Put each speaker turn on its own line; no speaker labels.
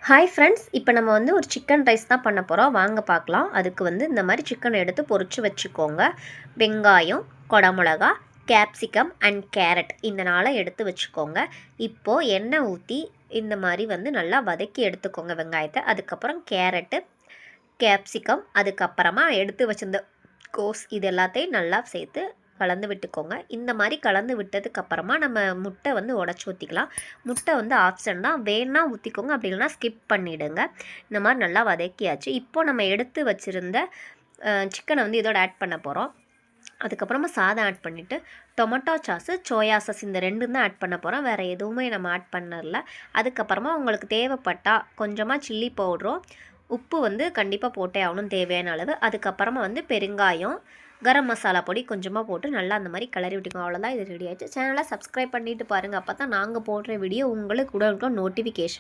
Hi friends, இப்போ நம்ம வந்து ஒரு சிக்கன் ரைஸ் தான் பண்ண போகிறோம். வாங்க பார்க்கலாம். அதுக்கு வந்து இந்த மாதிரி சிக்கன் எடுத்து பொரிச்சு வச்சுக்கோங்க. வெங்காயம், கொடமிளகா, கேப்சிகம் அண்ட் கேரட் இந்த நாளை எடுத்து வச்சுக்கோங்க. இப்போது எண்ணெய் ஊற்றி இந்த மாதிரி வந்து நல்லா வதக்கி எடுத்துக்கோங்க வெங்காயத்தை. அதுக்கப்புறம் கேரட்டு, கேப்சிகம், அதுக்கப்புறமா எடுத்து வச்சிருந்த கோஸ் இது எல்லாத்தையும் நல்லா சேர்த்து கலந்து விட்டுக்கோங்க. இந்த மாதிரி கலந்து விட்டதுக்கப்புறமா நம்ம முட்டை வந்து உடச்சி ஊற்றிக்கலாம். முட்டை வந்து ஆப்ஷன் தான், வேணா ஊற்றிக்கோங்க, அப்படி இல்லைனா ஸ்கிப் பண்ணிவிடுங்க. இந்த மாதிரி நல்லா வதக்கியாச்சு. இப்போது நம்ம எடுத்து வச்சுருந்த சிக்கனை வந்து இதோட ஆட் பண்ண போகிறோம். அதுக்கப்புறமா சாதம் ஆட் பண்ணிவிட்டு டொமேட்டோ சாஸு, சோயா சாஸ் இந்த ரெண்டும் தான் ஆட் பண்ண போகிறோம். வேறு எதுவுமே நம்ம ஆட் பண்ணல. அதுக்கப்புறமா உங்களுக்கு தேவைப்பட்டால் கொஞ்சமாக சில்லி பவுடரும், உப்பு வந்து கண்டிப்பாக போட்டே ஆகணும் தேவையான அளவு. அதுக்கப்புறமா வந்து பெருங்காயம், கரம் மசாலா பொடி கொஞ்சமாக போட்டு நல்லா அந்த மாதிரி கிளறி விட்டுக்கோங்க. அவ்வளோதான், இது ரெடி ஆகிடுச்சு. சேனலை சப்ஸ்கிரைப் பண்ணிவிட்டு பாருங்கள். அப்போ தான் நாங்கள் போடுற வீடியோ உங்களுக்கு உடனுக்குடன் நோட்டிஃபிகேஷன்